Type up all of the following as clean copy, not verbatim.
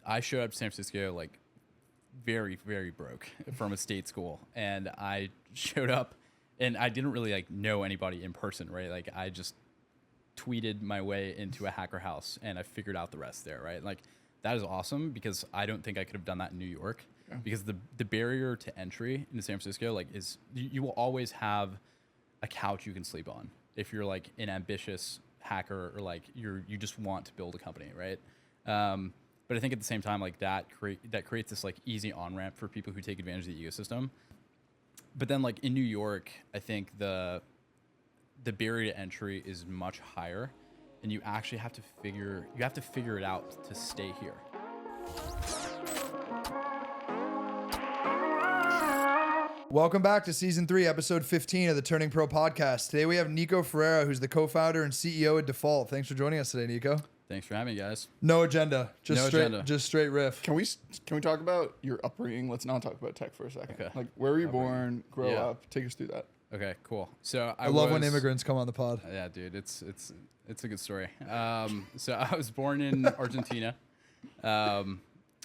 I showed up to San Francisco like very, very broke from a state school. And I showed up and I didn't really like know anybody in person, right? Like I just tweeted my way into a hacker house and I figured out the rest there, right? Like that is awesome because I don't think I could have done that in New York because the barrier to entry into San Francisco like is you will always have a couch you can sleep on if you're like an ambitious hacker or like you just want to build a company, right? But I think at the same time, like that creates this like easy on-ramp for people who take advantage of the ecosystem. But then like in New York, I think the barrier to entry is much higher and you actually have to figure it out to stay here. Welcome back to Season 3, Episode 15 of the Turning Pro Podcast. Today we have Nico Ferreyra, who's the co-founder and CEO at Default. Thanks for joining us today, Nico. Thanks for having me, guys. No agenda. Just straight riff. Can we talk about your upbringing? Let's not talk about tech for a second. Okay. Like, where were you born, grow up? Take us through that. Okay, cool. So I love when immigrants come on the pod. Yeah, dude, it's a good story. So I was born in Argentina. I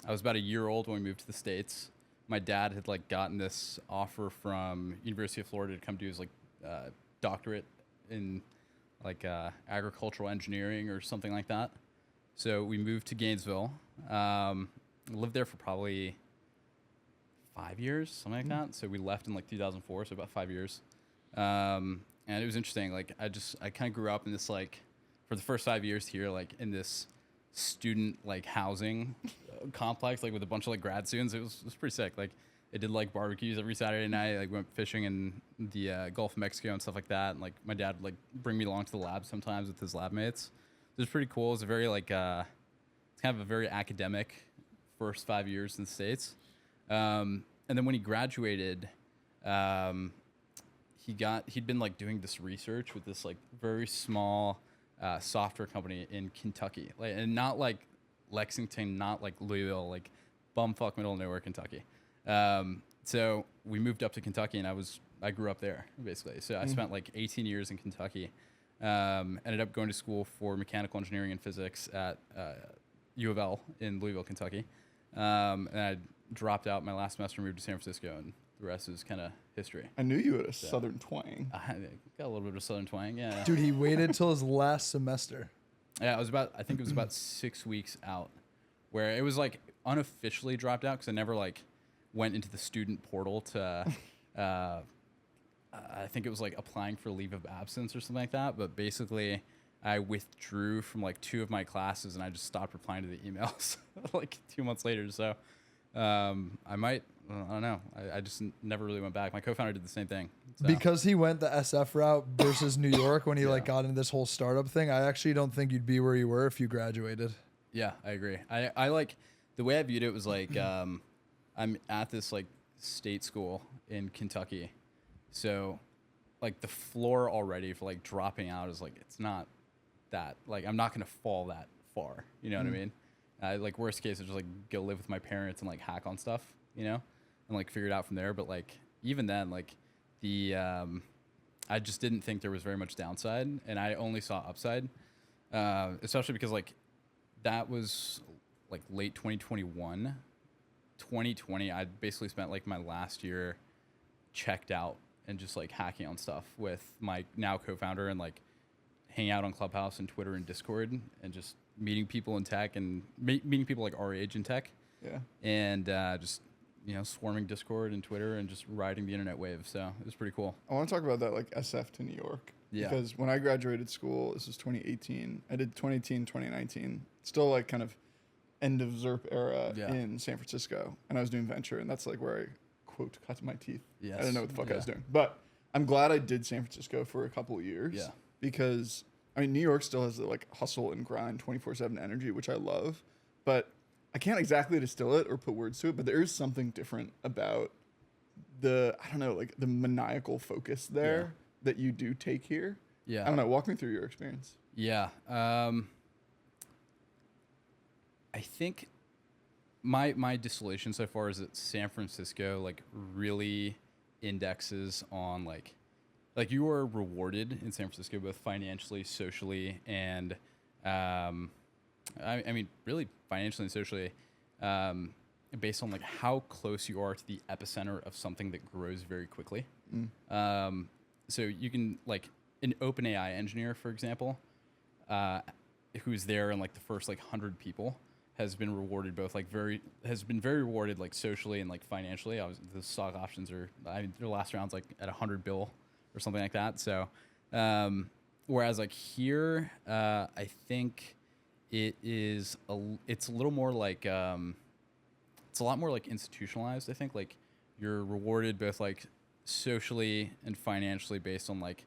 was about a year old when we moved to the States. My dad had like gotten this offer from University of Florida to come do his like doctorate in like agricultural engineering or something like that. So we moved to Gainesville. Lived there for probably 5 years, something like that. So we left in like 2004, so about 5 years. And it was interesting. Like I kind of grew up in this like for the first 5 years here, like in this student like housing complex, like with a bunch of like grad students. It was pretty sick. Like I did like barbecues every Saturday night. Like went fishing in the Gulf of Mexico and stuff like that. And like my dad would like bring me along to the lab sometimes with his lab mates. It was pretty cool. It was a very like it's kind of a very academic first 5 years in the States. And then when he graduated, he'd been like doing this research with this like very small software company in Kentucky, like, and not like Lexington, not like Louisville, like bumfuck middle of nowhere, Kentucky. So we moved up to Kentucky, and I grew up there basically. So I spent like 18 years in Kentucky. Ended up going to school for mechanical engineering and physics at U of L in Louisville, Kentucky. And I dropped out my last semester, moved to San Francisco, and the rest is kind of history. I knew you had a southern twang. I got a little bit of southern twang, yeah. Dude, he waited till his last semester. Yeah, I think it was about 6 weeks out, where it was like unofficially dropped out because I never like went into the student portal to, I think it was like applying for leave of absence or something like that. But basically, I withdrew from like 2 of my classes and I just stopped replying to the emails like 2 months later. So I don't know. I just never really went back. My co-founder did the same thing. So. Because he went the SF route versus New York when he like got into this whole startup thing, I actually don't think you'd be where you were if you graduated. Yeah, I agree. I like the way I viewed it was like I'm at this like state school in Kentucky. So like the floor already for like dropping out is like it's not that like I'm not gonna fall that far. You know what I mean? Like worst case, I just like go live with my parents and like hack on stuff, you know, and like figure it out from there. But like even then, like the I just didn't think there was very much downside, and I only saw upside, especially because like that was like late 2021. 2020, I basically spent like my last year checked out and just like hacking on stuff with my now co-founder and like hanging out on Clubhouse and Twitter and Discord and just meeting people in tech and meeting people like our age in tech. Yeah. And just, you know, swarming Discord and Twitter and just riding the internet wave. So it was pretty cool. I want to talk about that like SF to New York. Yeah. Because when I graduated school, this was 2018. I did 2018, 2019. Still like kind of end of ZERP era in San Francisco. And I was doing venture, and that's like where I, quote, cut my teeth. Yes. I didn't know what the fuck I was doing. But I'm glad I did San Francisco for a couple of years. Yeah. Because, I mean, New York still has the like hustle and grind 24/7 energy, which I love. But I can't exactly distill it or put words to it, but there is something different about the, I don't know, like the maniacal focus there that you do take here. Yeah. I don't know. Walk me through your experience. Yeah. I think my distillation so far is that San Francisco like really indexes on like you are rewarded in San Francisco both financially, socially, and I mean really financially and socially based on like how close you are to the epicenter of something that grows very quickly. So you can like an OpenAI engineer, for example, who's there in like the first like 100 people has been rewarded has been very rewarded like socially and like financially. The stock options are, their last round's like at 100 bill or something like that. So, whereas like here, I think it's a little more like, it's a lot more like institutionalized. I think like you're rewarded both like socially and financially based on like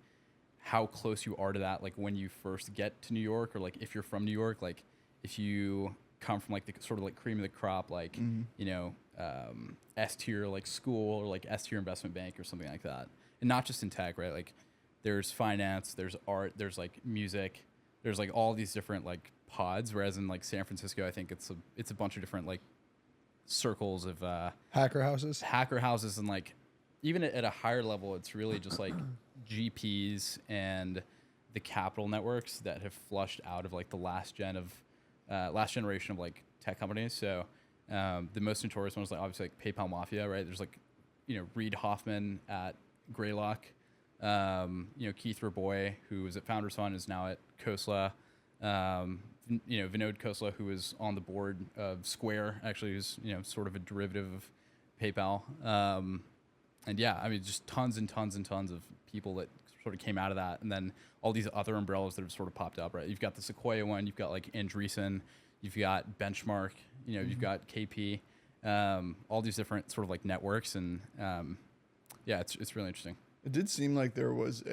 how close you are to that. Like when you first get to New York, or like if you're from New York, like if you come from like the sort of like cream of the crop, like, you know, S tier like school or like S tier investment bank or something like that. And not just in tech, right? Like there's finance, there's art, there's like music, there's like all these different like pods. Whereas in like San Francisco, I think it's a bunch of different like circles of Hacker houses. And like even at a higher level, it's really just like GPs and the capital networks that have flushed out of like the last generation of like tech companies. So the most notorious one is like obviously like PayPal Mafia, right? There's like, you know, Reid Hoffman at Greylock, you know, Keith Raboy, who was at Founders Fund, is now at Khosla. You know, Vinod Khosla, who was on the board of Square, actually, who's, you know, sort of a derivative of PayPal. And yeah, I mean, just tons and tons and tons of people that sort of came out of that. And then all these other umbrellas that have sort of popped up, right? You've got the Sequoia one, you've got like Andreessen, you've got Benchmark, you know, you've got KP, all these different sort of like networks. And yeah, it's really interesting. It did seem like there was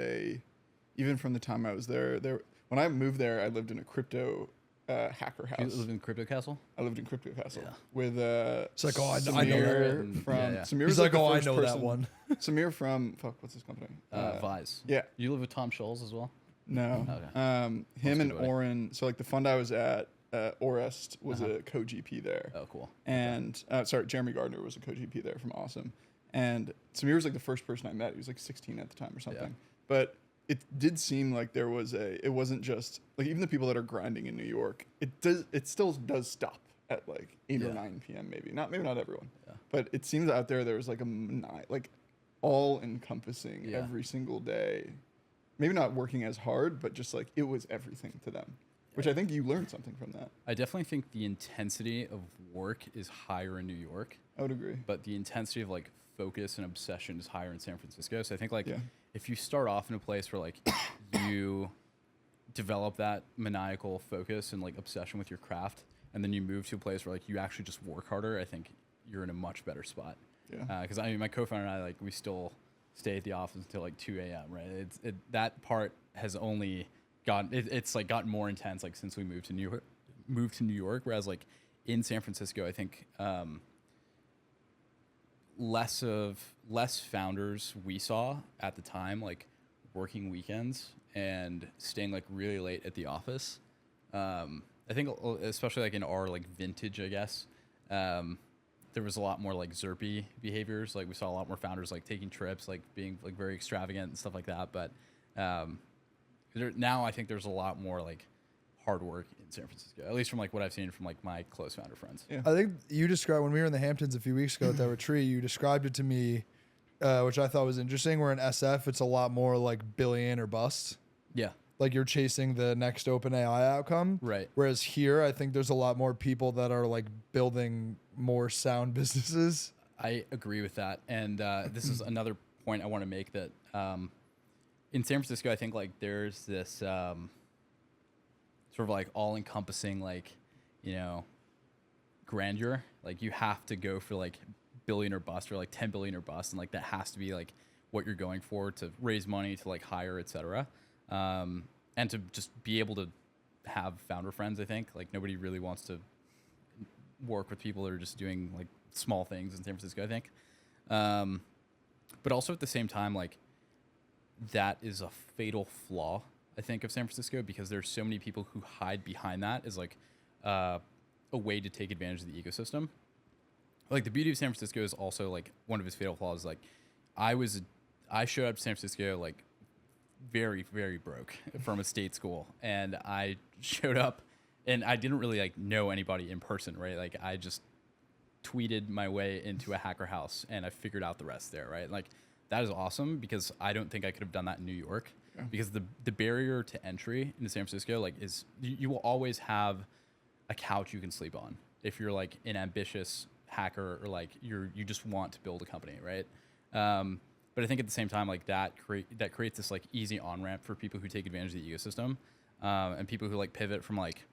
even from the time I was there, when I moved there, I lived in a crypto hacker house. You live in Crypto Castle? I lived in Crypto Castle Yeah. with It's like, oh, Samir I know that. from Yeah. He's like, oh, I know that one. Samir from what's his company? Vise. Yeah. You live with Tom Scholes as well? No. Okay. Him and good buddy. Oren. So like the fund I was at, Orest was a co-GP there. Oh, cool. And Jeremy Gardner was a co-GP there from Awesome. And Samir was like the first person I met. He was like 16 at the time or something. Yeah. But it did seem like there was it wasn't just like even the people that are grinding in New York, it still does stop at like 8 or 9 p.m. maybe not everyone. Yeah. But it seems out there was like like all encompassing every single day. Maybe not working as hard, but just like it was everything to them. Which I think you learned something from that. I definitely think the intensity of work is higher in New York. I would agree. But the intensity of like focus and obsession is higher in San Francisco. So I think like if you start off in a place where like you develop that maniacal focus and like obsession with your craft, and then you move to a place where like you actually just work harder, I think you're in a much better spot. Yeah. Because I mean, my co-founder and I, like, we still stay at the office until like 2 a.m. Right? That part has only it's like gotten more intense like since we moved to New York. Whereas like in San Francisco, I think less founders we saw at the time like working weekends and staying like really late at the office. I think especially like in our like vintage, I guess, there was a lot more like Zerpy behaviors. Like we saw a lot more founders like taking trips, like being like very extravagant and stuff like that. But now I think there's a lot more like hard work in San Francisco, at least from like what I've seen from like my close founder friends. Yeah. I think you described, when we were in the Hamptons a few weeks ago at that retreat, you described it to me, which I thought was interesting, where in SF, it's a lot more like billion or bust. Yeah. Like you're chasing the next OpenAI outcome. Right. Whereas here, I think there's a lot more people that are like building more sound businesses. I agree with that. And this is another point I want to make, that in San Francisco, I think like there's this sort of like all-encompassing like, you know, grandeur. Like you have to go for like billion or bust, or like 10 billion or bust, and like that has to be like what you're going for to raise money, to like hire, etc. And to just be able to have founder friends. I think like nobody really wants to work with people that are just doing like small things in San Francisco, I think. But also at the same time, like that is a fatal flaw, I think, of San Francisco, because there's so many people who hide behind that as like a way to take advantage of the ecosystem. Like the beauty of San Francisco is also like one of its fatal flaws. Like I showed up to San Francisco like very, very broke from a state school, and I showed up and I didn't really like know anybody in person, right? Like I just tweeted my way into a hacker house and I figured out the rest there, right? Like that is awesome because I don't think I could have done that in New York because the barrier to entry into San Francisco like is you will always have a couch you can sleep on if you're like an ambitious hacker or like you just want to build a company, right? But I think at the same time like that creates this like easy on ramp for people who take advantage of the ecosystem and people who like pivot from like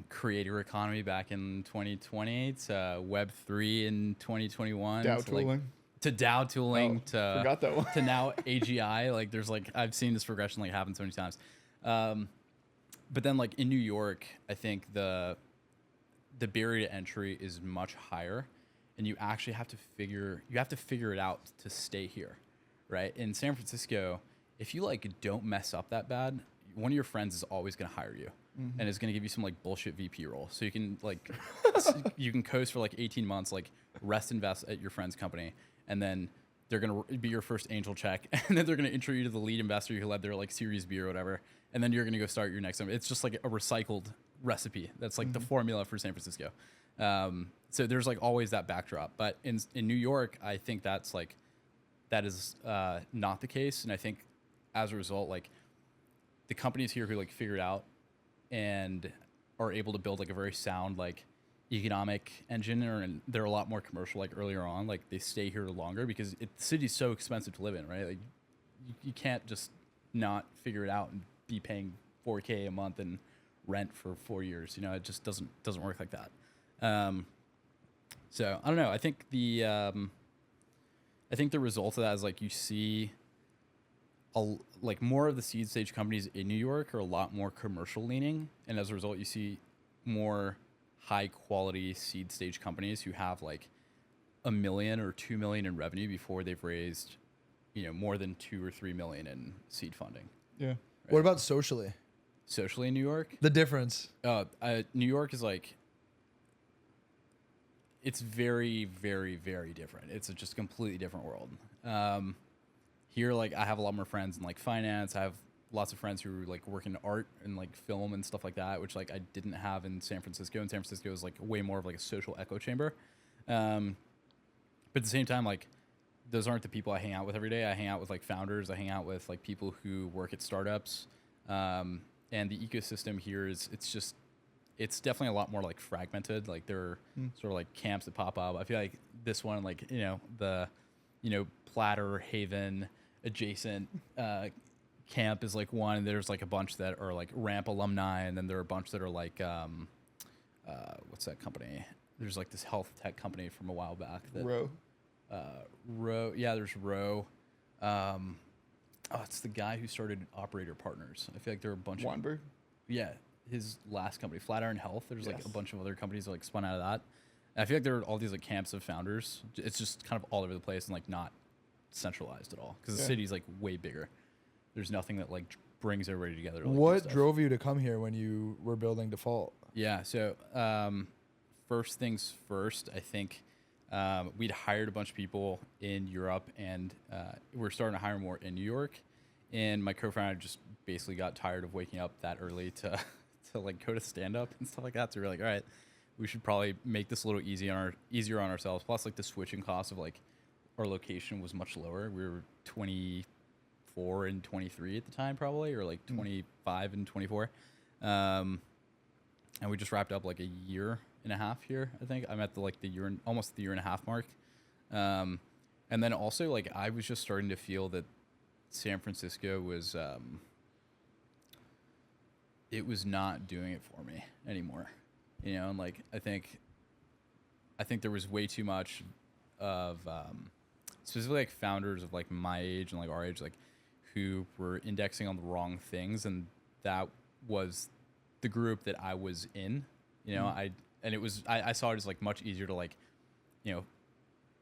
creator economy back in 2020 to Web3 in 2021 DAO tooling. To DAO tooling to forgot that one. to now AGI. Like there's like I've seen this progression like happen so many times. But then like in New York, I think the barrier to entry is much higher, and you actually have to figure it out to stay here, right? In San Francisco, if you like don't mess up that bad, one of your friends is always going to hire you. And is going to give you some like bullshit VP role. So you can like, you can coast for like 18 months, like invest at your friend's company. And then they're going to be your first angel check. And then they're going to intro you to the lead investor who led their like Series B or whatever. And then you're going to go start your next one. It's just like a recycled recipe. That's like the formula for San Francisco. So there's like always that backdrop. But in New York, I think that is not the case. And I think as a result, like the companies here who like figure it out and are able to build like a very sound like economic engine, and they're a lot more commercial like earlier on. Like they stay here longer because the city's so expensive to live in, right? Like you can't just not figure it out and be paying $4K a month in rent for 4 years. It just doesn't work like that. So I don't know. I think the result of that is like you see like more of the seed stage companies in New York are a lot more commercial leaning, and as a result, you see more high quality seed stage companies who have like $1 million or $2 million in revenue before they've raised, more than 2 or 3 million in seed funding. Yeah. Right? What about socially? Socially in New York, The difference. New York is like it's very, very, very different. It's just a completely different world. Here, like I have a lot more friends in like finance. I have lots of friends who like work in art and like film and stuff like that, which like I didn't have in San Francisco. And San Francisco is like way more of like a social echo chamber. But at the same time, like those aren't the people I hang out with every day. I hang out with like founders. I hang out with like people who work at startups. And the ecosystem here it's definitely a lot more like fragmented. Like there are sort of like camps that pop up. I feel like this one, like, the, Platter, Haven, adjacent camp is like one. And there's like a bunch that are like Ramp alumni. And then there are a bunch that are like, what's that company? There's like this health tech company from a while back. Row. Yeah, there's Row. It's the guy who started Operator Partners. I feel like there are a bunch Weinberg? Yeah, his last company, Flatiron Health. There's like a bunch of other companies that like spun out of that. And I feel like there are all these like camps of founders. It's just kind of all over the place and like not centralized at all because the city's like way bigger. There's nothing that like brings everybody together. To, like, what drove you to come here when you were building Default? Yeah, so first things first, I think we'd hired a bunch of people in Europe and we're starting to hire more in New York. And my co-founder just basically got tired of waking up that early to like go to stand up and stuff like that. So we're like, all right, we should probably make this a little easier on ourselves. Plus, like the switching cost of like our location was much lower. We were 24 and 23 at the time, probably, or like 25 and 24. And we just wrapped up like a year and a half here. I think I'm at almost the year and a half mark. And then also like I was just starting to feel that San Francisco was it was not doing it for me anymore, and like I think there was way too much of specifically like founders of like my age and like our age, like who were indexing on the wrong things, and that was the group that I was in, I saw it as like much easier to like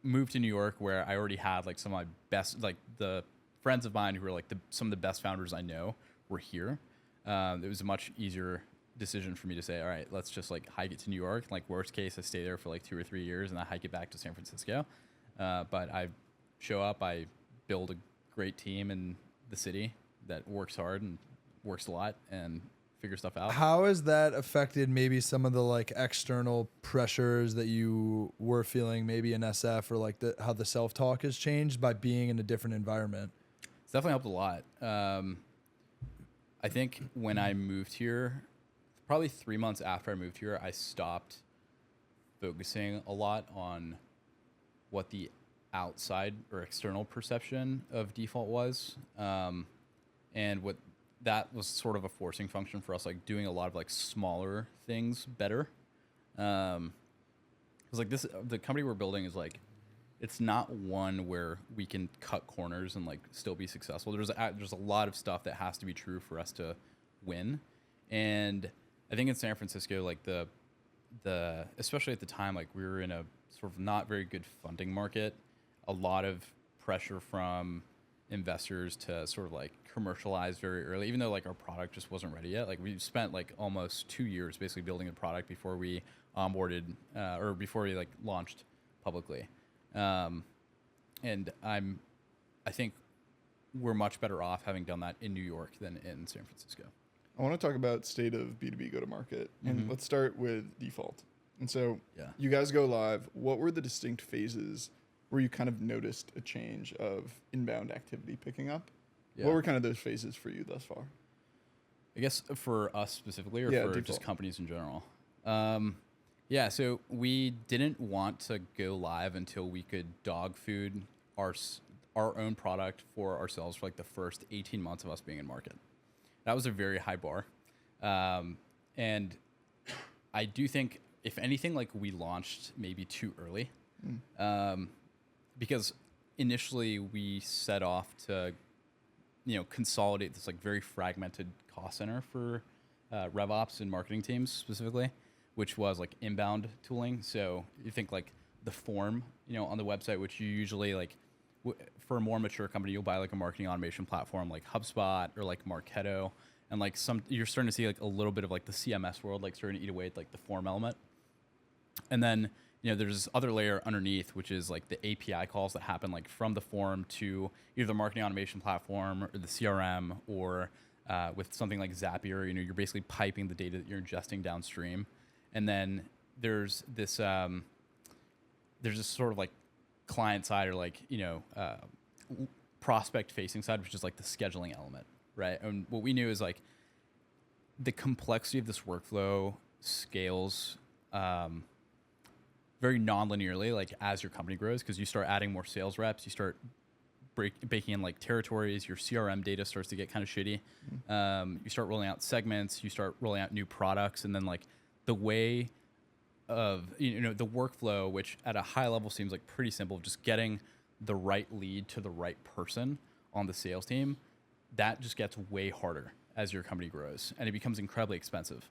move to New York where I already had like some of my best, like the friends of mine who were like some of the best founders I know were here. It was a much easier decision for me to say, all right, let's just like hike it to New York. Like worst case, I stay there for like 2 or 3 years and I hike it back to San Francisco. But I show up, I build a great team in the city that works hard and works a lot and figure stuff out. How has that affected maybe some of the like external pressures that you were feeling maybe in SF, or like how the self-talk has changed by being in a different environment? It's definitely helped a lot. I think when I moved here, probably 3 months after I moved here, I stopped focusing a lot on what the outside or external perception of default was. And what that was sort of a forcing function for us, like doing a lot of like smaller things better. Because like the company we're building is like, it's not one where we can cut corners and like still be successful. There's a lot of stuff that has to be true for us to win. And I think in San Francisco, like the especially at the time, like we were in a sort of not very good funding market, a lot of pressure from investors to sort of like commercialize very early, even though like our product just wasn't ready yet. Like we spent like almost 2 years basically building a product before we onboarded or before we like launched publicly. And I think we're much better off having done that in New York than in San Francisco. I want to talk about state of B2B go-to-market, and let's start with default. And so you guys go live. What were the distinct phases where you kind of noticed a change of inbound activity picking up? Yeah. What were kind of those phases for you thus far? I guess for us specifically, or for default, just companies in general? Yeah, so we didn't want to go live until we could dog food our own product for ourselves for like the first 18 months of us being in market. That was a very high bar. And I do think, if anything, like we launched maybe too early. Because initially we set off to, consolidate this like very fragmented cost center for RevOps and marketing teams specifically, which was like inbound tooling. So you think like the form, on the website, which you usually like, for a more mature company, you'll buy like a marketing automation platform like HubSpot or like Marketo. And like you're starting to see like a little bit of like the CMS world, like starting to eat away at like the form element. And then, there's this other layer underneath, which is like the API calls that happen like from the form to either the marketing automation platform or the CRM, or with something like Zapier, you're basically piping the data that you're ingesting downstream. And then there's this sort of like client side, or like, prospect facing side, which is like the scheduling element, right? And what we knew is like the complexity of this workflow scales very non-linearly, like as your company grows, because you start adding more sales reps, you start baking in like territories, your CRM data starts to get kind of shitty. You start rolling out segments, you start rolling out new products, and then like the way of, the workflow, which at a high level seems like pretty simple, just getting the right lead to the right person on the sales team, that just gets way harder as your company grows, and it becomes incredibly expensive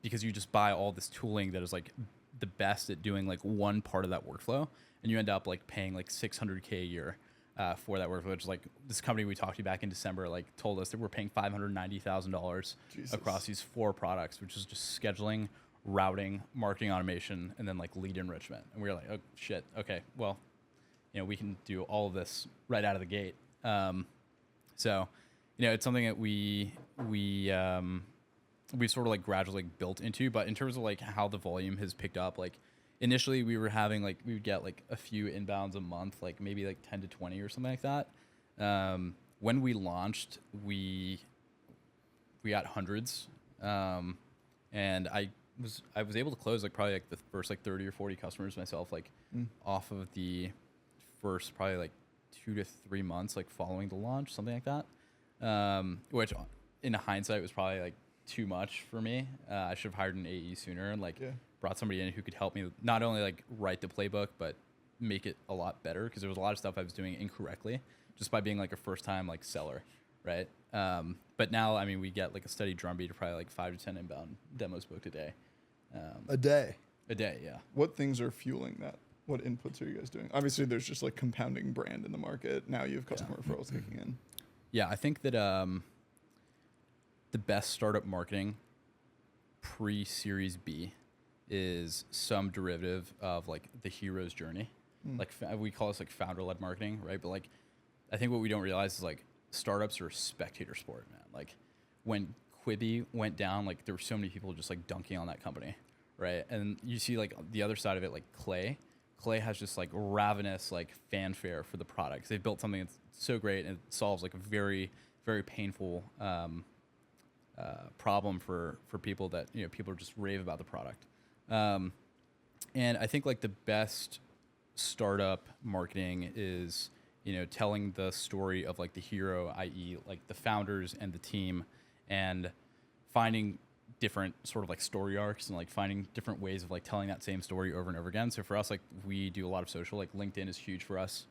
because you just buy all this tooling that is like the best at doing like one part of that workflow, and you end up like paying like $600K a year for that workflow. Which is like this company we talked to back in December like told us that we're paying $590,000 across these 4 products, which is just scheduling, routing, marketing automation, and then like lead enrichment. And we were like, oh shit, okay, well, we can do all of this right out of the gate. So, it's something that we sort of like gradually built into. But in terms of like how the volume has picked up, like initially we were having like, we would get like a few inbounds a month, like maybe like 10 to 20 or something like that. When we launched, we got hundreds. And I was able to close like probably like the first like 30 or 40 customers myself, like off of the first probably like 2 to 3 months, like following the launch, something like that. Which in hindsight was probably like too much for me. I should have hired an AE sooner and like brought somebody in who could help me not only like write the playbook, but make it a lot better, because there was a lot of stuff I was doing incorrectly just by being like a first time like seller, right? But now, I mean, we get like a steady drumbeat of probably like 5 to 10 inbound demos booked a day. A day? A day, yeah. What things are fueling that? What inputs are you guys doing? Obviously, there's just like compounding brand in the market. Now you have customer referrals kicking in. Yeah, I think that the best startup marketing pre-Series B is some derivative of like the hero's journey. Like we call this like founder-led marketing, right? But like, I think what we don't realize is like startups are a spectator sport, man. Like when Quibi went down, like there were so many people just like dunking on that company, right? And you see like the other side of it, like Clay has just like ravenous like fanfare for the product. They've built something that's so great and it solves like a very, very painful problem for people that, you know, people just rave about the product. And I think like the best startup marketing is, you know, telling the story of like the hero, i.e. like the founders and the team, and finding different sort of like story arcs and like finding different ways of like telling that same story over and over again. So for us, like we do a lot of social, like LinkedIn is huge for us.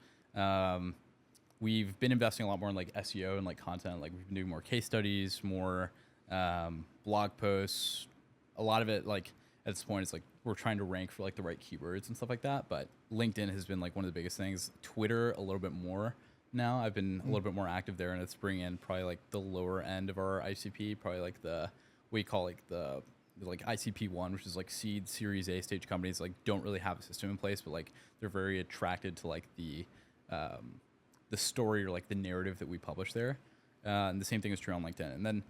We've been investing a lot more in like SEO and like content. Like we've been doing more case studies, more blog posts. A lot of it, like at this point, it's like we're trying to rank for like the right keywords and stuff like that. But LinkedIn has been like one of the biggest things. Twitter a little bit more now. I've been a little bit more active there, and it's bringing in probably like the lower end of our ICP, probably like the we call like the like ICP1, which is like seed, Series A stage companies like don't really have a system in place, but like they're very attracted to like the story or like the narrative that we publish there. And the same thing is true on LinkedIn. And then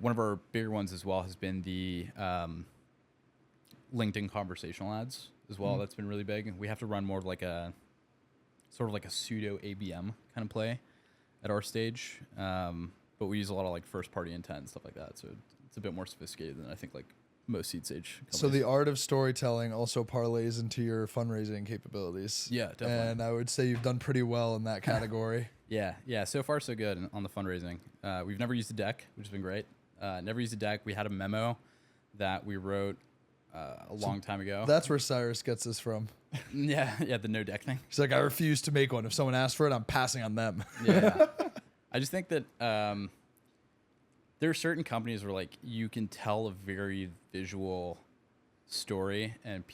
one of our bigger ones as well has been the LinkedIn conversational ads as well. That's been really big. We have to run more of like a sort of like a pseudo ABM kind of play at our stage. But we use a lot of like first party intent and stuff like that. So it's a bit more sophisticated than I think like most seed stage companies. So the art of storytelling also parlays into your fundraising capabilities. Yeah, definitely. And I would say you've done pretty well in that category. Yeah. So far so good on the fundraising. We've never used a deck, which has been great. Never used a deck. We had a memo that we wrote a long time ago. That's where Cyrus gets this from. Yeah, the no deck thing. He's like, I refuse to make one. If someone asks for it, I'm passing on them. Yeah. I just think that there are certain companies where like you can tell a very visual story and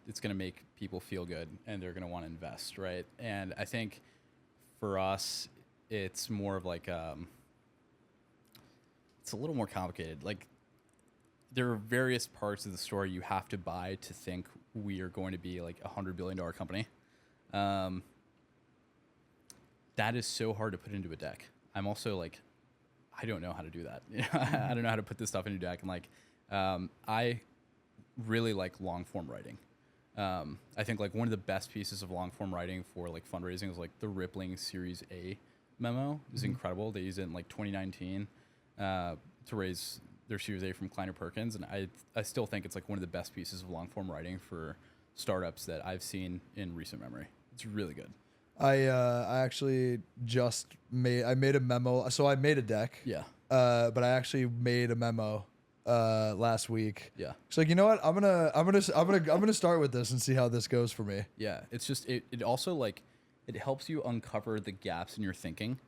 it's gonna make people feel good and they're gonna want to invest, right? And I think for us, it's more of like it's a little more complicated. Like there are various parts of the story you have to buy to think we are going to be like $100 billion company. That is so hard to put into a deck. I'm also like, I don't know how to do that. I don't know how to put this stuff into a deck. And like, I really like long form writing. I think like one of the best pieces of long form writing for like fundraising is like the Rippling Series A memo is incredible. They used it in like 2019 to raise their Series A from Kleiner Perkins. And I still think it's like one of the best pieces of long form writing for startups that I've seen in recent memory. It's really good. I actually made a memo. So I made a deck. Yeah. But I actually made a memo last week. Yeah. It's like, you know what? I'm gonna start with this and see how this goes for me. Yeah. It's just it also like it helps you uncover the gaps in your thinking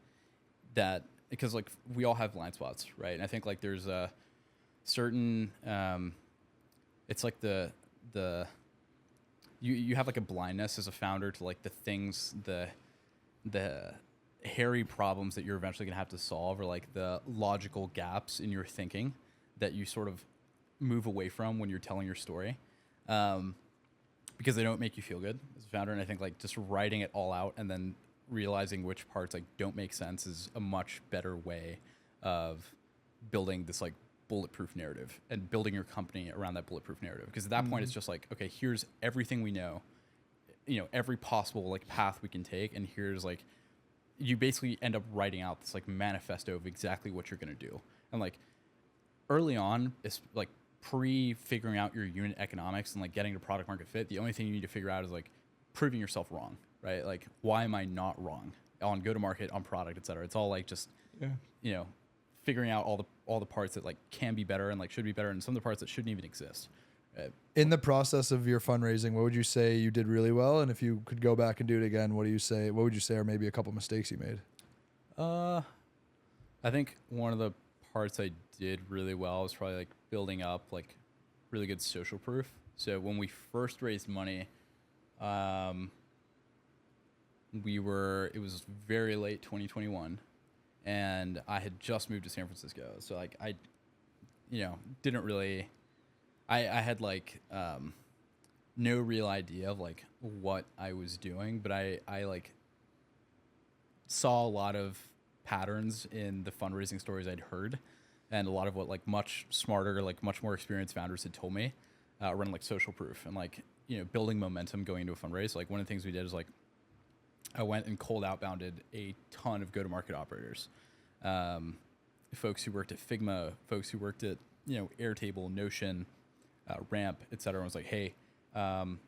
that because like we all have blind spots, right? And I think like there's a certain it's like the you have like a blindness as a founder to like the things, the hairy problems that you're eventually gonna have to solve, or like the logical gaps in your thinking that you sort of move away from when you're telling your story, because they don't make you feel good as a founder. And I think like just writing it all out and then realizing which parts like don't make sense is a much better way of building this like bulletproof narrative and building your company around that bulletproof narrative. Because at that point, it's just like, okay, here's everything we know, every possible like path we can take. And here's like, you basically end up writing out this like manifesto of exactly what you're going to do. And like early on, it's like pre-figuring out your unit economics and like getting to product market fit. The only thing you need to figure out is like proving yourself wrong, right? Like, why am I not wrong on go-to-market, on product, et cetera? It's all like just, figuring out all the parts that like can be better and like should be better, and some of the parts that shouldn't even exist. In the process of your fundraising, what would you say you did really well? And if you could go back and do it again, what would you say are maybe a couple mistakes you made? I think one of the parts I did really well was probably like building up like really good social proof. So when we first raised money, it was very late 2021. And I had just moved to San Francisco. So like I didn't really, I had like no real idea of like what I was doing, but I like saw a lot of patterns in the fundraising stories I'd heard and a lot of what like much smarter, like much more experienced founders had told me around like social proof and like, you know, building momentum going into a fundraise. Like one of the things we did is like I went and cold outbounded a ton of go-to-market operators, folks who worked at Figma, folks who worked at, you know, Airtable, Notion, Ramp, et cetera. I was like, hey, I'm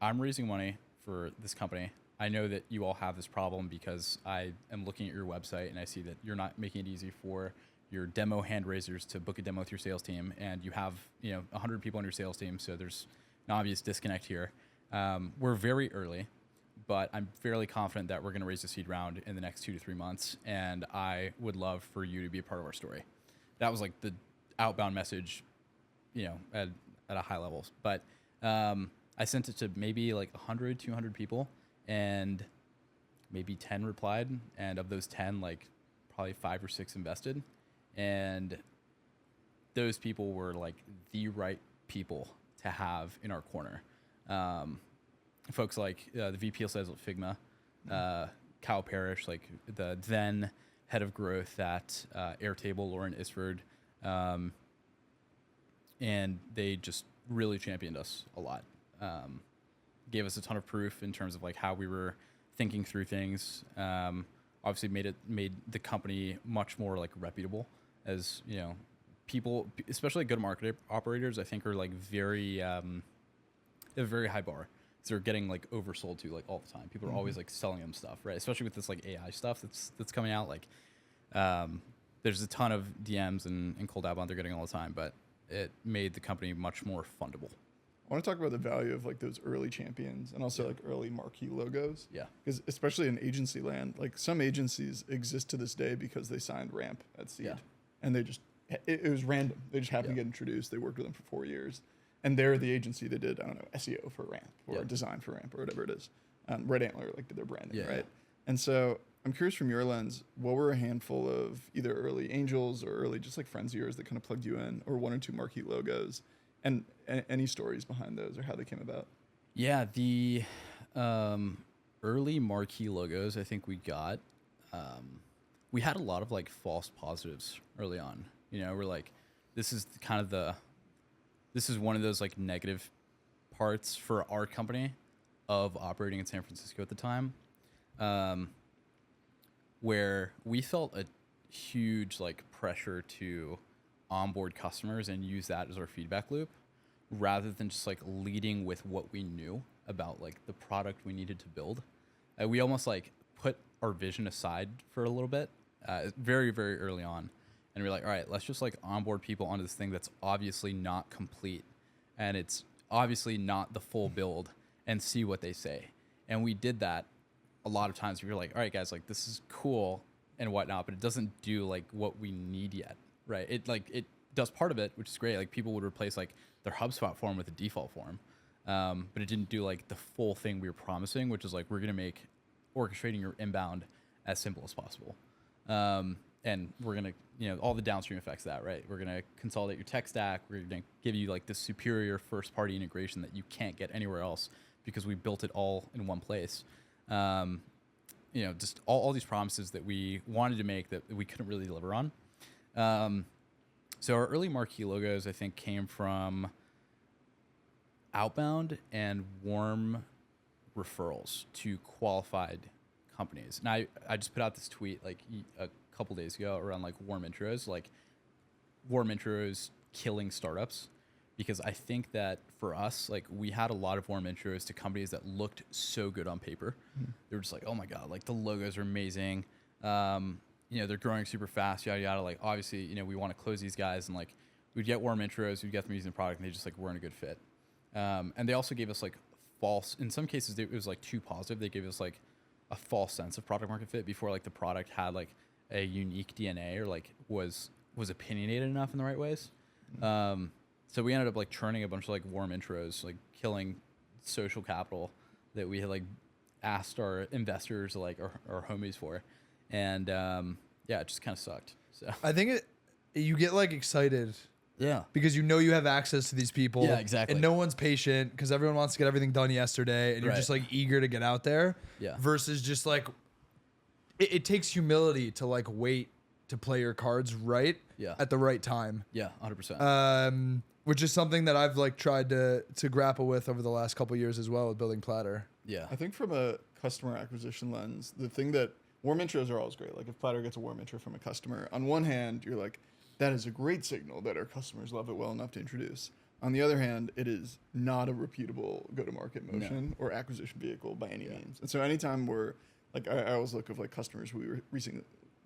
raising money for this company. I know that you all have this problem because I am looking at your website and I see that you're not making it easy for your demo hand raisers to book a demo with your sales team, and you have, you know, 100 people on your sales team, so there's an obvious disconnect here. We're very early, but I'm fairly confident that we're going to raise a seed round in the next 2 to 3 months, and I would love for you to be a part of our story. That was like the outbound message, you know, at a high level. But I sent it to maybe like 100, 200 people, and maybe 10 replied, and of those 10, like probably 5 or 6 invested. And those people were like the right people to have in our corner. Folks like the VP of sales at Figma, Kyle Parrish, like the then head of growth at Airtable, Lauren Isford, and they just really championed us a lot. Gave us a ton of proof in terms of like how we were thinking through things. Obviously made the company much more like reputable, as you know, people, especially go-to-market operators, I think are like very, they have a very high bar. So they're getting like oversold to like all the time. People are always like selling them stuff, right? Especially with this like AI stuff that's coming out. Like, there's a ton of DMs and cold outbound they're getting all the time, but it made the company much more fundable. I want to talk about the value of like those early champions and also like early marquee logos. Yeah. Because especially in agency land, like some agencies exist to this day because they signed Ramp at seed. Yeah. And they just, it was random. They just happened to get introduced. They worked with them for 4 years. And they're the agency that did, I don't know, SEO for Ramp or design for Ramp or whatever it is. Red Antler like did their branding, right? And so I'm curious from your lens, what were a handful of either early angels or early just like friends of yours that kind of plugged you in, or 1 or 2 marquee logos, and any stories behind those or how they came about? Yeah, the early marquee logos I think we got, we had a lot of like false positives early on. You know, we're like, this is one of those like negative parts for our company of operating in San Francisco at the time, where we felt a huge like pressure to onboard customers and use that as our feedback loop, rather than just like leading with what we knew about like the product we needed to build. We almost like put our vision aside for a little bit, very, very early on. And we're like, all right, let's just like onboard people onto this thing that's obviously not complete, and it's obviously not the full build, and see what they say. And we did that a lot of times. We were like, all right, guys, like this is cool and whatnot, but it doesn't do like what we need yet, right? It does part of it, which is great. Like people would replace like their HubSpot form with a default form, but it didn't do like the full thing we were promising, which is like we're gonna make orchestrating your inbound as simple as possible. And we're going to, you know, all the downstream effects of that, right? We're going to consolidate your tech stack. We're going to give you like the superior first party integration that you can't get anywhere else because we built it all in one place. You know, just all these promises that we wanted to make that we couldn't really deliver on. So our early marquee logos, I think, came from outbound and warm referrals to qualified companies. And I just put out this tweet like a couple days ago around like warm intros killing startups, because I think that for us, like we had a lot of warm intros to companies that looked so good on paper. They were just like, oh my God, like the logos are amazing. You know, they're growing super fast, yada, yada. Like obviously, you know, we want to close these guys, and like we'd get warm intros, we'd get them using the product, and they just like weren't a good fit. And they also gave us like false, in some cases it was like too positive. They gave us like a false sense of product market fit before like the product had like a unique DNA or like was opinionated enough in the right ways. So we ended up like churning a bunch of like warm intros, like killing social capital that we had like asked our investors like our homies for. And yeah, it just kind of sucked. So I think you get like excited. Yeah. Because you know you have access to these people. Yeah, exactly. And no one's patient because everyone wants to get everything done yesterday, and you're just like eager to get out there. Yeah. Versus just like it takes humility to like wait to play your cards right Yeah. at the right time. Yeah, 100%. Which is something that I've like tried to grapple with over the last couple of years as well with building Platter. Yeah. I think from a customer acquisition lens, the thing that warm intros are always great. Like if Platter gets a warm intro from a customer, on one hand, you're like, that is a great signal that our customers love it well enough to introduce. On the other hand, it is not a repeatable go-to-market motion or acquisition vehicle by any means. And so anytime we're like, I always look of like customers we were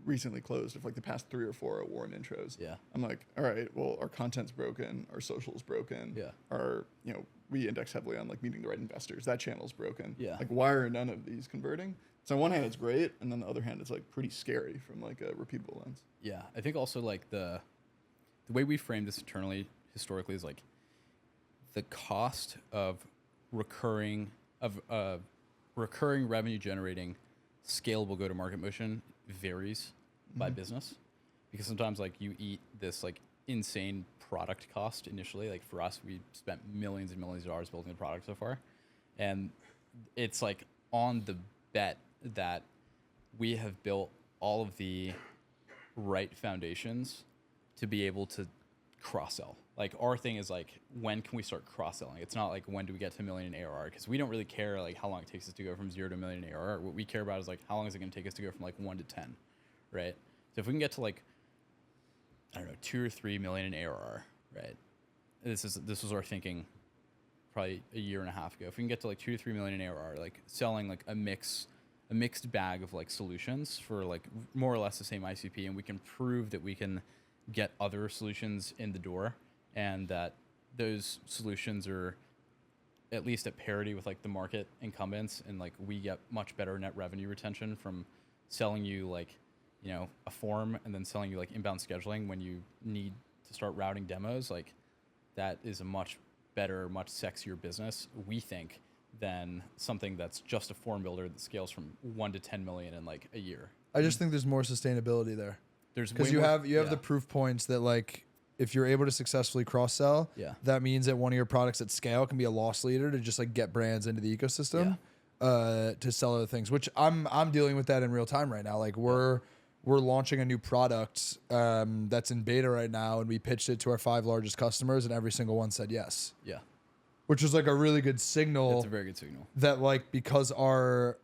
recently closed of like the past 3 or 4 warm intros. Yeah. I'm like, all right, well, our content's broken, our social's broken. Yeah. Our, we index heavily on like meeting the right investors. That channel's broken. Yeah. Like, why are none of these converting? So on one hand, it's great, and then the other hand, it's like pretty scary from like a repeatable lens. Yeah. I think also like the way we frame this internally historically is like the cost of recurring revenue generating scalable go-to-market motion varies by business, because sometimes like you eat this like insane product cost initially. Like for us, we spent millions and millions of dollars building the product so far, and it's like on the bet that we have built all of the right foundations to be able to cross-sell. Like our thing is like, when can we start cross-selling? It's not like when do we get to $1 million in ARR, because we don't really care like how long it takes us to go from 0 to $1 million in ARR. What we care about is like how long is it going to take us to go from like 1 to 10, right? So if we can get to like, I don't know, 2 or 3 million in ARR, right? This was our thinking probably a year and a half ago. If we can get to like 2 to 3 million in ARR, like selling like a mixed bag of like solutions for like more or less the same ICP, and we can prove that we can get other solutions in the door, and that those solutions are at least at parity with like the market incumbents, and like we get much better net revenue retention from selling you like, a form and then selling you like inbound scheduling when you need to start routing demos. Like that is a much better, much sexier business, we think, than something that's just a form builder that scales from 1 to 10 million in like a year. I just think there's more sustainability there. There's because you have the proof points that like if you're able to successfully cross sell, that means that one of your products at scale can be a loss leader to just like get brands into the ecosystem to sell other things. Which I'm dealing with that in real time right now. Like we're launching a new product that's in beta right now, and we pitched it to our 5 largest customers, and every single one said yes. Yeah, which was like a really good signal. It's a very good signal that like because our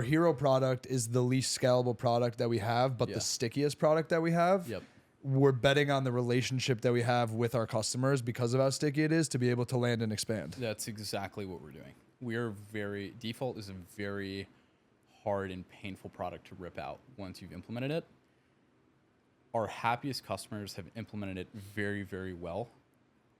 hero product is the least scalable product that we have, but the stickiest product that we have. Yep. We're betting on the relationship that we have with our customers because of how sticky it is to be able to land and expand. That's exactly what we're doing. Default is a very hard and painful product to rip out once you've implemented it. Our happiest customers have implemented it very, very well.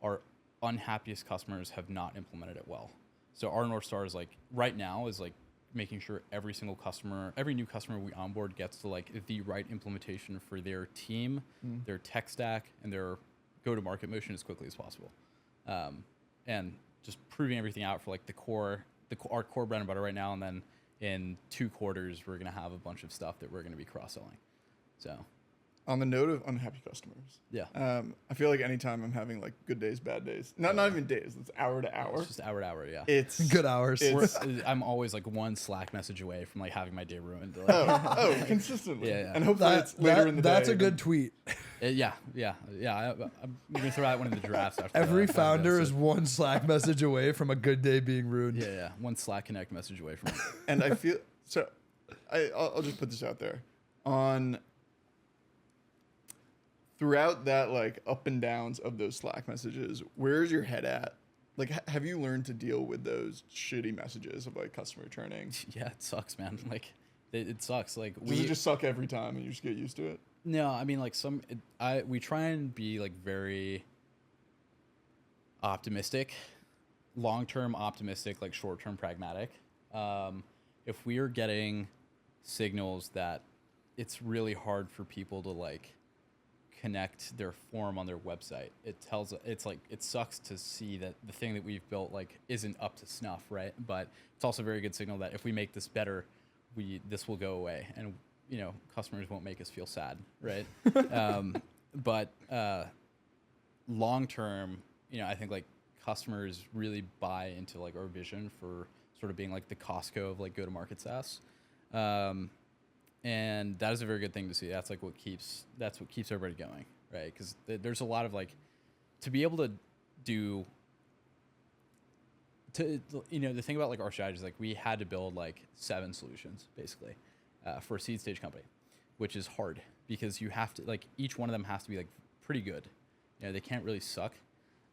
Our unhappiest customers have not implemented it well. So our North Star is like right now is like making sure every new customer we onboard gets to like the right implementation for their team, their tech stack, and their go-to-market motion as quickly as possible. And just proving everything out for like our core bread and butter right now. And then in 2 quarters, we're going to have a bunch of stuff that we're going to be cross-selling. So on the note of unhappy customers, I feel like anytime I'm having like good days, bad days, not even days, it's hour to hour. It's just hour to hour, yeah. It's good hours. I'm always like one Slack message away from like having my day ruined. Like, consistently. Yeah. And hopefully it's later in the day. That's a good tweet. I'm gonna throw out one of the drafts. After Every founder is one Slack message away from a good day being ruined. Yeah. One Slack Connect message away from it. And I feel so. I'll just put this out there on. Throughout that like up and downs of those Slack messages, where's your head at? Like, have you learned to deal with those shitty messages of like customer churning? Yeah, it sucks, man. Like, it sucks. Like, does it just suck every time and you just get used to it? No, I mean like we try and be like very optimistic, long-term optimistic, like short-term pragmatic. If we are getting signals that it's really hard for people to like connect their form on their website, it sucks to see that the thing that we've built like isn't up to snuff, right? But it's also a very good signal that if we make this better, this will go away, and customers won't make us feel sad, right? But long term, I think like customers really buy into like our vision for sort of being like the Costco of like go-to-market SaaS. And that is a very good thing to see. That's what keeps everybody going, right? Because there's a lot of like, to be able to do, the thing about like our strategy is like we had to build like 7 solutions basically for a seed stage company, which is hard because you have to like, each one of them has to be like pretty good. They can't really suck.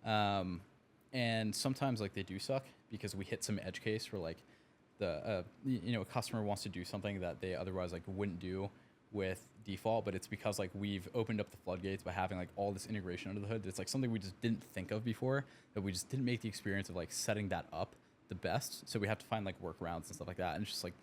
And sometimes like they do suck because we hit some edge case where like a customer wants to do something that they otherwise like wouldn't do with default, but it's because like we've opened up the floodgates by having like all this integration under the hood. It's like something we just didn't think of before, that we just didn't make the experience of like setting that up the best. So we have to find like workarounds and stuff like that. And it's just like,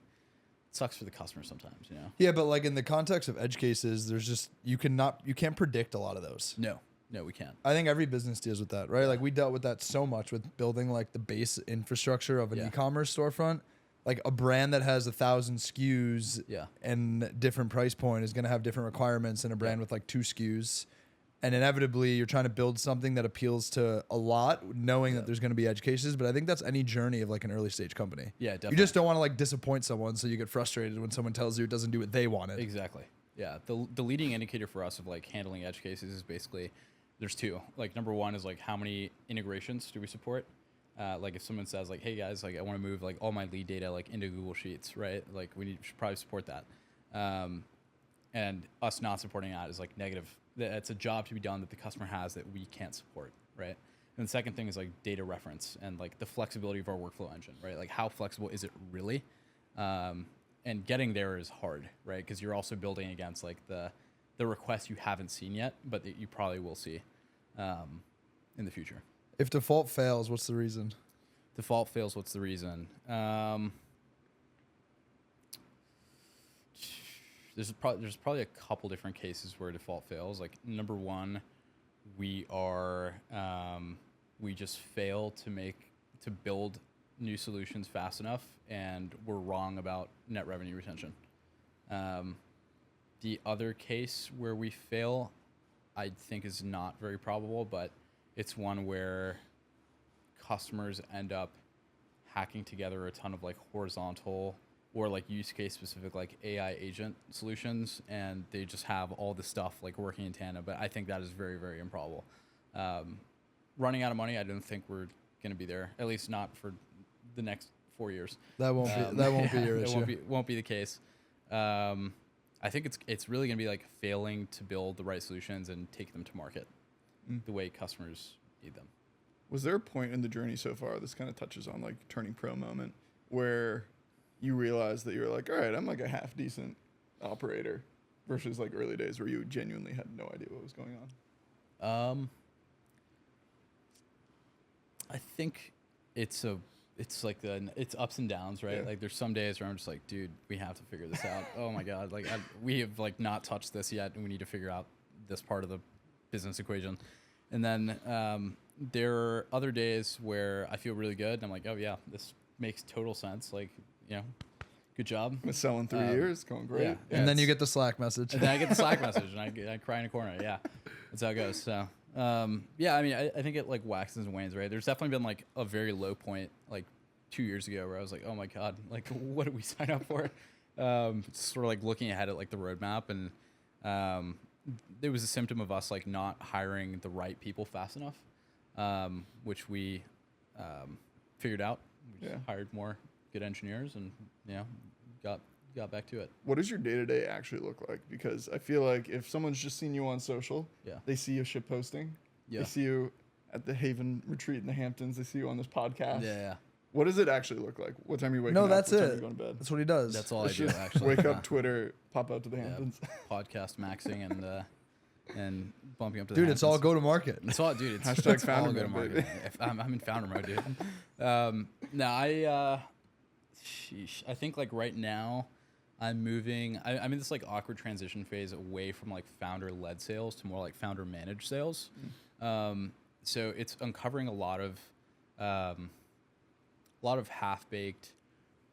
it sucks for the customer sometimes, Yeah, but like in the context of edge cases, there's just, you can't predict a lot of those. No, we can't. I think every business deals with that, right? Like we dealt with that so much with building like the base infrastructure of an e-commerce storefront. Like a brand that has 1,000 SKUs and different price point is going to have different requirements than a brand with like 2 SKUs. And inevitably you're trying to build something that appeals to a lot, knowing that there's going to be edge cases. But I think that's any journey of like an early stage company. Yeah, definitely. You just don't want to like disappoint someone, so you get frustrated when someone tells you it doesn't do what they wanted. Exactly. Yeah. The leading indicator for us of like handling edge cases is basically, there's 2. Like number 1 is like how many integrations do we support? Like if someone says like, hey guys, like I want to move like all my lead data like into Google Sheets, right? Like should probably support that. And us not supporting that is like negative. It's a job to be done that the customer has that we can't support, right? And the second thing is like data reference and like the flexibility of our workflow engine, right? Like how flexible is it really? And getting there is hard, right? Because you're also building against like the requests you haven't seen yet, but that you probably will see in the future. If default fails, what's the reason? Default fails, what's the reason? There's probably a couple different cases where default fails. Like number 1, we just fail to build new solutions fast enough, and we're wrong about net revenue retention. The other case where we fail, I think is not very probable, but it's one where customers end up hacking together a ton of like horizontal or like use case specific like AI agent solutions, and they just have all the stuff like working in tandem. But I think that is very, very improbable. Running out of money, I don't think we're going to be there, at least not for the next 4 years. That won't be your issue. Won't be the case. I think it's really going to be like failing to build the right solutions and take them to market the way customers need them. Was there a point in the journey so far, this kind of touches on like turning pro moment, where you realized that you were like, all right, I'm like a half decent operator, versus like early days where you genuinely had no idea what was going on? I think it's ups and downs, right? Yeah. Like there's some days where I'm just like, dude, we have to figure this out. Oh my God. Like we have like not touched this yet, and we need to figure out this part of the business equation. And then there are other days where I feel really good, and I'm like, oh yeah, this makes total sense. Like, good job. Been selling 3 years, going great. Yeah. And then you get the Slack message. And then I get the Slack message, and I cry in a corner. Yeah, that's how it goes. So, yeah, I mean, I think it like waxes and wanes, right? There's definitely been like a very low point like 2 years ago where I was like, oh my God, like what did we sign up for? Sort of like looking ahead at like the roadmap, and there was a symptom of us like not hiring the right people fast enough, which we figured out. We just hired more good engineers, and got back to it. What does your day-to-day actually look like? Because I feel like if someone's just seen you on social, they see you ship posting, they see you at the Haven retreat in the Hamptons, they see you on this podcast. Yeah. What does it actually look like? What time are you waking up? No, that's what time it. are you going to bed? That's what he does. That's all It's I do, just actually. Wake up, Twitter, pop out to the Hamptons. Podcast maxing and bumping up to the Dude, it's all Hamptons. go-to-market. It's all, dude. It's Hashtag it's all founder go-to-market. mode, If I'm in founder mode, dude. I think like right now I'm moving. I'm in this like awkward transition phase away from like founder-led sales to more like founder-managed sales. So it's uncovering a lot of half-baked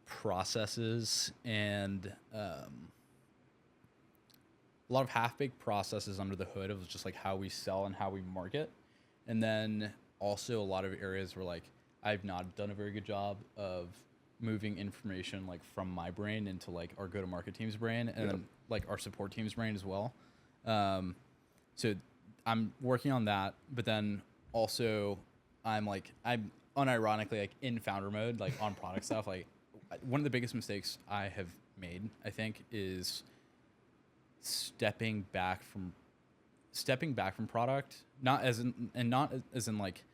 processes and a lot of half-baked processes under the hood of just like how we sell and how we market. And then also a lot of areas where like I've not done a very good job of moving information like from my brain into like our go-to-market team's brain, and then like our support team's brain as well. So I'm working on that, but then also I'm unironically like in founder mode, like on product stuff. Like one of the biggest mistakes I have made, I think, is stepping back from product, not as in like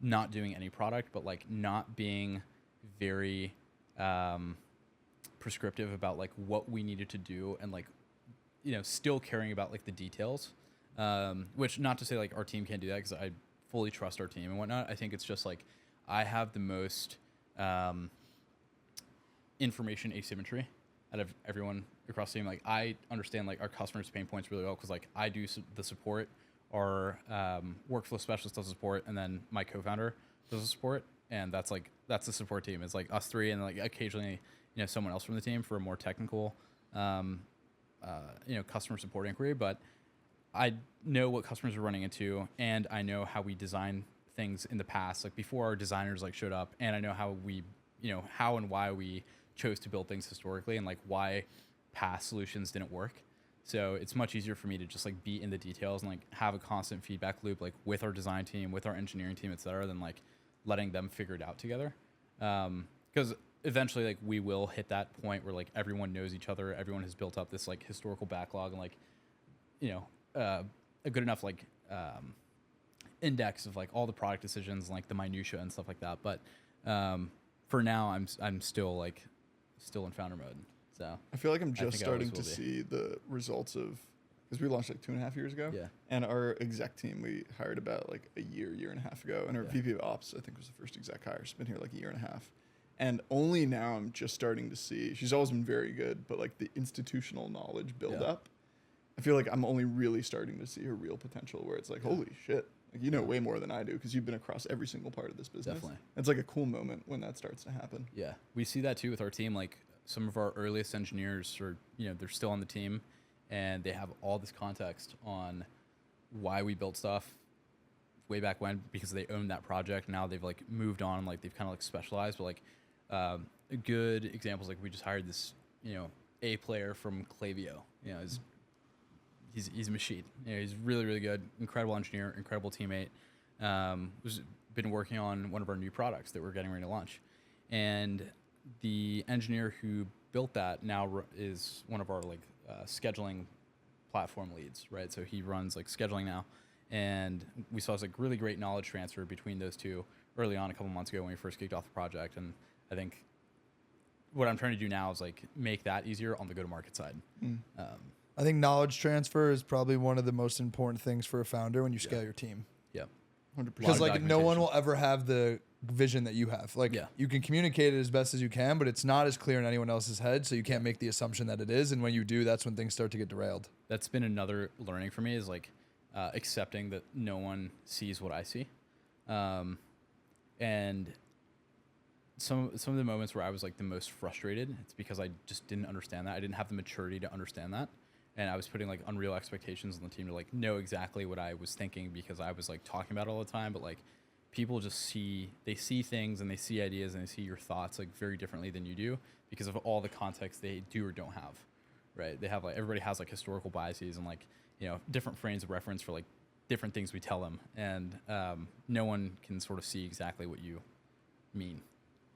not doing any product, but like not being very prescriptive about like what we needed to do, and like, you know, still caring about like the details, which, not to say like our team can't do that, because I fully trust our team and whatnot. I think it's just like I have the most information asymmetry out of everyone across the team. Like I understand like our customers' pain points really well, because like I do the support, our workflow specialist does the support, and then my co-founder does the support, and that's the support team. It's like us three, and like occasionally, you know, someone else from the team for a more technical you know, customer support inquiry. But I know what customers are running into, and I know how we design things in the past, like before our designers like showed up, and I know how we, you know, how and why we chose to build things historically, and like why past solutions didn't work. So it's much easier for me to just like be in the details and like have a constant feedback loop, like with our design team, with our engineering team, et cetera, than like letting them figure it out together. Because eventually like we will hit that point where like everyone knows each other, everyone has built up this like historical backlog, and like, you know, a good enough like index of like all the product decisions and like the minutia and stuff like that. But for now, I'm still in founder mode. So I feel like I'm just starting to see the results of, because we launched like 2.5 years ago. Yeah. And our exec team we hired about like a year and a half ago, and our VP of Ops I think was the first exec hire. She's been here like a year and a half. And only now I'm just starting to see, she's always been very good, but like the institutional knowledge build up, I feel like I'm only really starting to see her real potential, where it's like, holy shit, like, you know way more than I do, because you've been across every single part of this business. Definitely. It's like a cool moment when that starts to happen. Yeah, we see that too with our team. Like some of our earliest engineers are, you know, they're still on the team, and they have all this context on why we built stuff way back when, because they owned that project. Now they've like moved on, like they've kind of like specialized. But like a good examples, like we just hired this, you know, A player from Klaviyo. You know, he's a machine. You know, he's really, really good, incredible engineer, incredible teammate. Was been working on one of our new products that we're getting ready to launch, and the engineer who built that now is one of our like scheduling platform leads, right? So he runs like scheduling now, and we saw this like really great knowledge transfer between those two early on a couple months ago when we first kicked off the project. And I think what I'm trying to do now is like make that easier on the go-to-market side. I think knowledge transfer is probably one of the most important things for a founder when you scale your team. Yeah. 100%. Because like no one will ever have the vision that you have. Like you can communicate it as best as you can, but it's not as clear in anyone else's head, so you can't make the assumption that it is. And when you do, that's when things start to get derailed. That's been another learning for me, is like accepting that no one sees what I see. And some of the moments where I was like the most frustrated, it's because I just didn't understand that. I didn't have the maturity to understand that. And I was putting like unreal expectations on the team to like know exactly what I was thinking, because I was like talking about it all the time. But like people just see things, and they see ideas, and they see your thoughts like very differently than you do, because of all the context they do or don't have, right? They have like, everybody has like historical biases and like, you know, different frames of reference for like different things we tell them. And no one can sort of see exactly what you mean.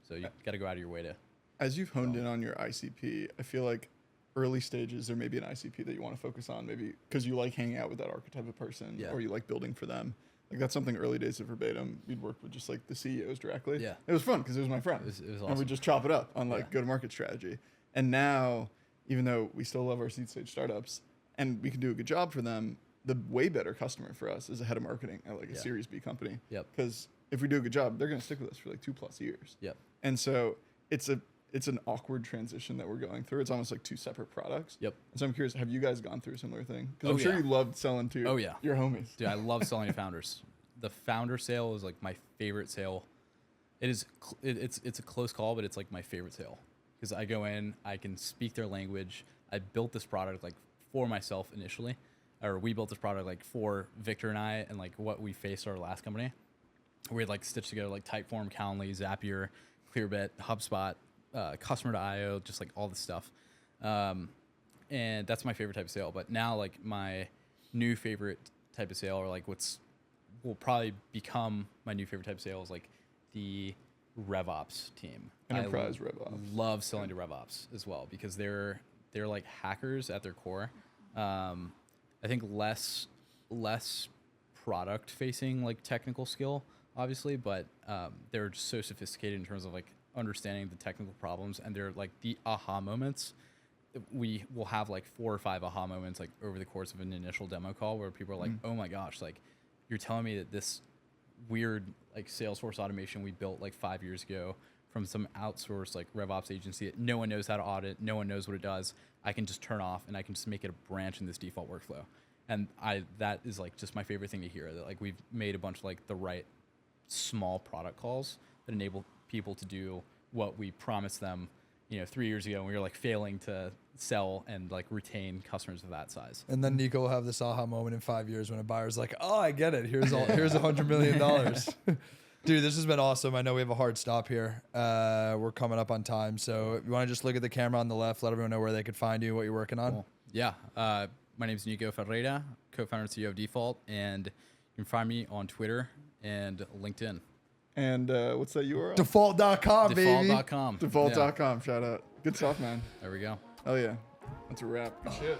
So you got to go out of your way to. As you've honed in on your ICP, I feel like early stages there may be an ICP that you want to focus on, maybe because you like hanging out with that archetype of person, or you like building for them. Like that's something early days of Verbatim, we'd work with just like the CEOs directly. Yeah. It was fun because it was my friend. It was awesome. And we just chop it up on like go-to-market strategy. And now, even though we still love our seed stage startups and we can do a good job for them, the way better customer for us is a head of marketing at like a Series B company. Because if we do a good job, they're going to stick with us for like 2+ years. And so it's an awkward transition that we're going through. It's almost like two separate products. And so I'm curious, have you guys gone through a similar thing? Because I'm sure you loved selling to your homies. Dude, I love selling to founders. The founder sale is like my favorite sale. It's a close call, but it's like my favorite sale, because I go in, I can speak their language. I built this product like for myself initially, or we built this product like for Victor and I, and like what we faced our last company. We had like stitched together like Typeform, Calendly, Zapier, Clearbit, HubSpot, customer to IO, just like all this stuff. And that's my favorite type of sale. But now like my new favorite type of sale, or like will probably become my new favorite type of sale, is like the RevOps team. Enterprise RevOps. Love selling to RevOps as well, because they're like hackers at their core. I think less product facing, like technical skill, obviously, but they're just so sophisticated in terms of like understanding the technical problems, and they're like the aha moments. We will have like 4 or 5 aha moments like over the course of an initial demo call, where people are like, oh my gosh, like you're telling me that this weird like Salesforce automation we built like 5 years ago from some outsourced like RevOps agency that no one knows how to audit, no one knows what it does, I can just turn off and I can just make it a branch in this default workflow. And that is like just my favorite thing to hear, that like we've made a bunch of like the right small product calls that enable people to do what we promised them, 3 years ago, when we were like failing to sell and like retain customers of that size. And then Nico will have this aha moment in 5 years when a buyer's like, oh, I get it. Here's $100 million. Dude, this has been awesome. I know we have a hard stop here. We're coming up on time. So if you want to just look at the camera on the left, let everyone know where they could find you, what you're working on. Cool. Yeah. My name is Nico Ferreyra, co-founder and CEO of Default. And you can find me on Twitter and LinkedIn. And what's that URL? Default.com, baby. Default.com. Default.com. Shout out. Good stuff, man. There we go. Oh, yeah. That's a wrap. Good shit.